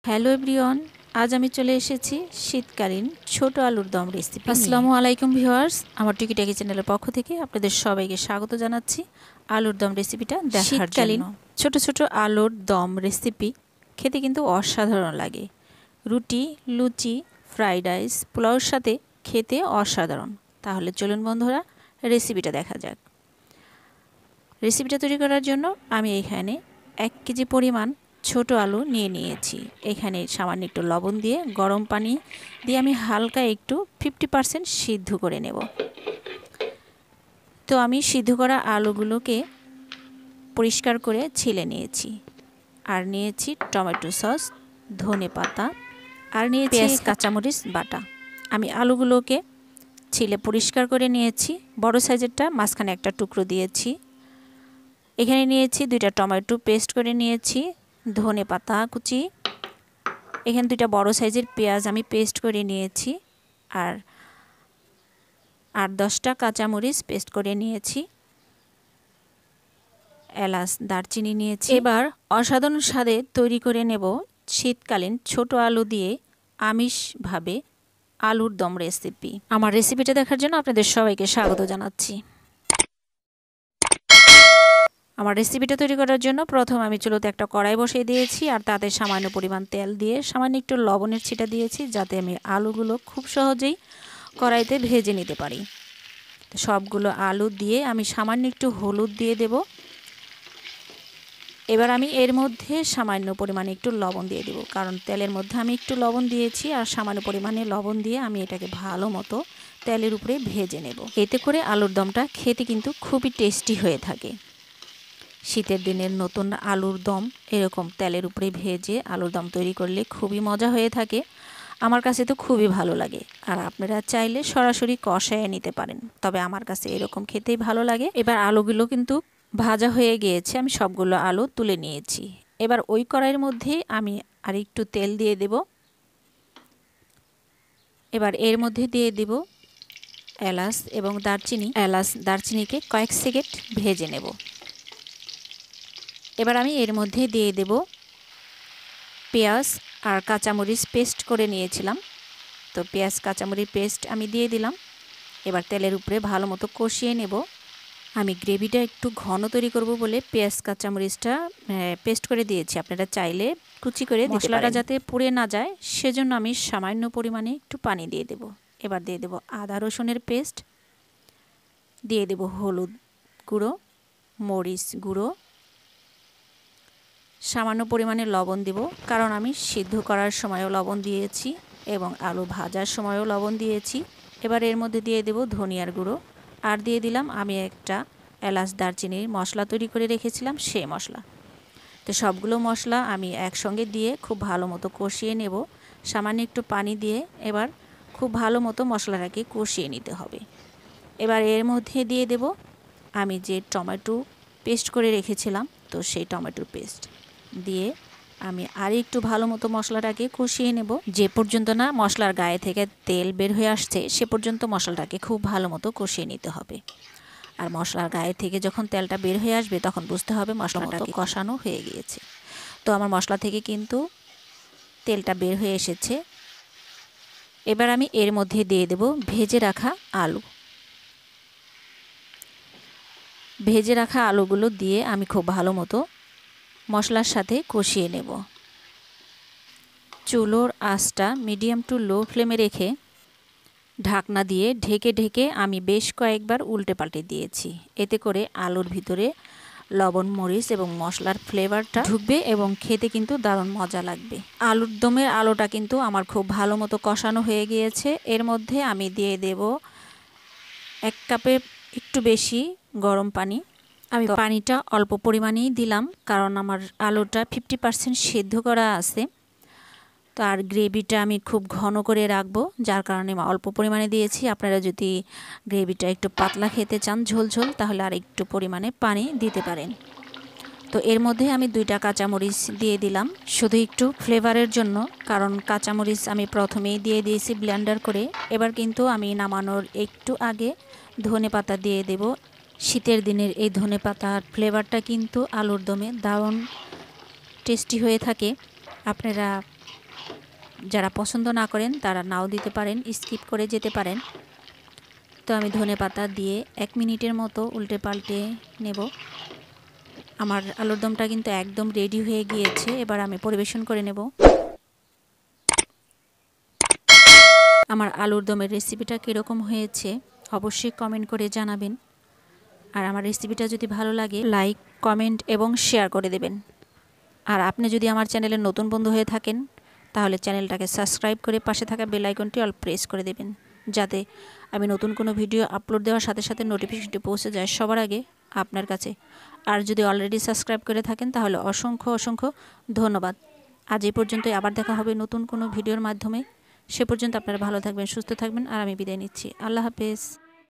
Hello everyone, আজ আমি চলে এসেছি শীতকালীন ছোট আলুর দম রেসিপি। আসসালামু আলাইকুম ভিউয়ার্স, আমার টুকিটাকি চ্যানেলের পক্ষ থেকে আপনাদের সবাইকে স্বাগত জানাচ্ছি আলুর দম রেসিপিটা দেখার জন্য। ছোট ছোট আলুর দম রেসিপি খেতে কিন্তু অসাধারণ লাগে। রুটি, লুচি, ফ্রাইড রাইস, পোলাওর সাথে খেতে অসাধারণ। তাহলে চলুন বন্ধুরা, রেসিপিটা দেখা যাক। রেসিপিটা তৈরি করার জন্য আমি এখানে 1 কেজি পরিমাণ ছোট আলু নিয়েছি। এখানে সামান্য একটু লবণ দিয়ে গরম পানি দিয়ে আমি হালকা একটু 50% সিদ্ধ করে নেব। তো আমি সিদ্ধ করা আলুগুলোকে পরিষ্কার করে ছিলে নিয়েছি। আর নিয়েছি টমেটো সস, ধনেপাতা, আর নিয়েছি পেঁয়াজ, কাঁচামরিচ বাটা। আমি আলুগুলোকে ছিলে পরিষ্কার করে নিয়েছি। বড় সাইজেরটা মাঝখানে একটা টুকরো দিয়েছি। এখানে নিয়েছি 2টা টমেটো পেস্ট করে নিয়েছি, ধনেপাতা কুচি, এখানে 2টা বড় সাইজের পেঁয়াজ আমি পেস্ট করে নিয়েছি, আর 8-10টা কাঁচামরিচ পেস্ট করে নিয়েছি, এলাচ, দারচিনি নিয়েছি। এবার অসাধারণ স্বাদে তৈরি করে নেব শীতকালীন ছোট আলু দিয়ে আমিষভাবে আলুর দম রেসিপি। আমার রেসিপিটা দেখার জন্য আপনাদের সবাইকে স্বাগত জানাচ্ছি। আমার রেসিপিটা তৈরি করার জন্য প্রথম আমি চুলোতে একটা কড়াই বসিয়ে দিয়েছি, আর তাতে সামান্য পরিমাণ তেল দিয়ে সামান্য একটু লবণের ছিটা দিয়েছি, যাতে আমি আলুগুলো খুব সহজেই কড়াইতে ভেজে নিতে পারি। সবগুলো আলু দিয়ে আমি সামান্য একটু হলুদ দিয়ে দেব। এবার আমি এর মধ্যে সামান্য পরিমাণে একটু লবণ দিয়ে দেব, কারণ তেলের মধ্যে আমি একটু লবণ দিয়েছি, আর সামান্য পরিমাণে লবণ দিয়ে আমি এটাকে ভালো মতো তেলের উপরে ভেজে নেব। এতে করে আলুর দমটা খেতে কিন্তু খুবই টেস্টি হয়ে থাকে। শীতের দিনের নতুন আলুর দম এরকম তেলের উপরে ভেজে আলুর দম তৈরি করলে খুবই মজা হয়ে থাকে। আমার কাছে তো খুবই ভালো লাগে, আর আপনারা চাইলে সরাসরি কষায় নিতে পারেন, তবে আমার কাছে এরকম খেতেই ভালো লাগে। এবার আলুগুলো কিন্তু ভাজা হয়ে গিয়েছে, আমি সবগুলো আলু তুলে নিয়েছি। এবার ওই কড়াইয়ের মধ্যে আমি আর একটু তেল দিয়ে দেব। এবার এর মধ্যে দিয়ে দেব এলাচ এবং দারচিনি। এলাচ দারচিনিকে কয়েক সেকেন্ড ভেজে নেব। এবার আমি এর মধ্যে দিয়ে দেব পেঁয়াজ আর কাঁচামরিচ পেস্ট করে নিয়েছিলাম, তো পেঁয়াজ কাঁচামরিচ পেস্ট আমি দিয়ে দিলাম। এবার তেলের উপরে ভালো মতো কষিয়ে নেব। আমি গ্রেভিটা একটু ঘন তৈরি করব বলে পেঁয়াজ কাঁচামরিচটা পেস্ট করে দিয়েছি। আপনারা চাইলে কুচি করে দিতে পারেন। মশলাটা যাতে পুড়ে না যায় সেজন্য আমি সামান্য পরিমাণে একটু পানি দিয়ে দেব। এবার দিয়ে দেব আদা রসুনের পেস্ট, দিয়ে দেব হলুদ গুঁড়ো, মরিচ গুঁড়ো, সামান্য পরিমাণে লবণ দিব, কারণ আমি সিদ্ধ করার সময়ও লবণ দিয়েছি এবং আলু ভাজার সময়ও লবণ দিয়েছি। এবার এর মধ্যে দিয়ে দেব ধনিয়ার গুঁড়ো, আর দিয়ে দিলাম আমি একটা এলাচ দারচিনির মশলা তৈরি করে রেখেছিলাম, সেই মশলা। তো সবগুলো মশলা আমি একসঙ্গে দিয়ে খুব ভালো মতো কষিয়ে নেব। সামান্য একটু পানি দিয়ে এবার খুব ভালো মতো মশলাটাকে কষিয়ে নিতে হবে। এবার এর মধ্যে দিয়ে দেব আমি যে টমেটো পেস্ট করে রেখেছিলাম, তো সেই টমেটোর পেস্ট দিয়ে আমি আর একটু ভালো মতো মশলাটাকে কষিয়ে নেব। যে পর্যন্ত না মশলার গায়ে থেকে তেল বের হয়ে আসছে সে পর্যন্ত মশলাটাকে খুব ভালো মতো কষিয়ে নিতে হবে। আর মশলার গায়ে থেকে যখন তেলটা বের হয়ে আসবে তখন বুঝতে হবে মশলাটাকে কষানো হয়ে গিয়েছে। তো আমার মশলা থেকে কিন্তু তেলটা বের হয়ে এসেছে। এবার আমি এর মধ্যে দিয়ে দেব ভেজে রাখা আলু। ভেজে রাখা আলুগুলো দিয়ে আমি খুব ভালো মতো মশলার সাথে কষিয়ে নেব। চুলোর আঁচটা মিডিয়াম টু লো ফ্লেমে রেখে ঢাকনা দিয়ে ঢেকে ঢেকে আমি বেশ কয়েকবার উল্টে পাল্টে দিয়েছি। এতে করে আলুর ভিতরে লবণ, মরিচ এবং মশলার ফ্লেভারটা ঢুকবে এবং খেতে কিন্তু দারুণ মজা লাগবে। আলুর দমের আলুটা কিন্তু আমার খুব ভালো মতো কষানো হয়ে গিয়েছে। এর মধ্যে আমি দিয়ে দেব 1 কাপের একটু বেশি গরম পানি। আমি পানিটা অল্প পরিমাণেই দিলাম, কারণ আমার আলুটা 50% সিদ্ধ করা আছে। তো আর গ্রেভিটা আমি খুব ঘন করে রাখবো, যার কারণে অল্প পরিমাণে দিয়েছি। আপনারা যদি গ্রেভিটা একটু পাতলা খেতে চান, ঝোল ঝোল, তাহলে আর একটু পরিমাণে পানি দিতে পারেন। তো এর মধ্যে আমি 2টা কাঁচামরিচ দিয়ে দিলাম শুধু একটু ফ্লেভারের জন্য, কারণ কাঁচামরিচ আমি প্রথমেই দিয়ে দিয়েছি ব্লেন্ডার করে। এবার কিন্তু আমি নামানোর একটু আগে ধনেপাতা দিয়ে দেব। শীতের দিনের এই ধনেপাতার ফ্লেভারটা কিন্তু আলুর দমে দারুণ টেস্টি হয়ে থাকে। আপনারা যারা পছন্দ না করেন তারা নাও দিতে পারেন, স্কিপ করে যেতে পারেন। তো আমি ধনেপাতা দিয়ে 1 মিনিটের মতো উল্টে পাল্টে নেব। আমার আলুর দমটা কিন্তু একদম রেডি হয়ে গিয়েছে। এবার আমি পরিবেশন করে নেব। আমার আলুর দমের রেসিপিটা কীরকম হয়েছে অবশ্যই কমেন্ট করে জানাবেন। আর আমার রেসিপিটা যদি ভালো লাগে লাইক, কমেন্ট এবং শেয়ার করে দেবেন। আর আপনি যদি আমার চ্যানেলের নতুন বন্ধু হয়ে থাকেন তাহলে চ্যানেলটাকে সাবস্ক্রাইব করে পাশে থাকা বেল আইকনটি অল প্রেস করে দেবেন, যাতে আমি নতুন কোনো ভিডিও আপলোড দেওয়ার সাথে সাথে নোটিফিকেশনটি পৌঁছে যায় সবার আগে আপনার কাছে। আর যদি অলরেডি সাবস্ক্রাইব করে থাকেন তাহলে অসংখ্য অসংখ্য ধন্যবাদ। আজ এই পর্যন্তই, আবার দেখা হবে নতুন কোনো ভিডিওর মাধ্যমে। সে পর্যন্ত আপনারা ভালো থাকবেন, সুস্থ থাকবেন, আর আমি বিদায় নিচ্ছি। আল্লাহ হাফেজ।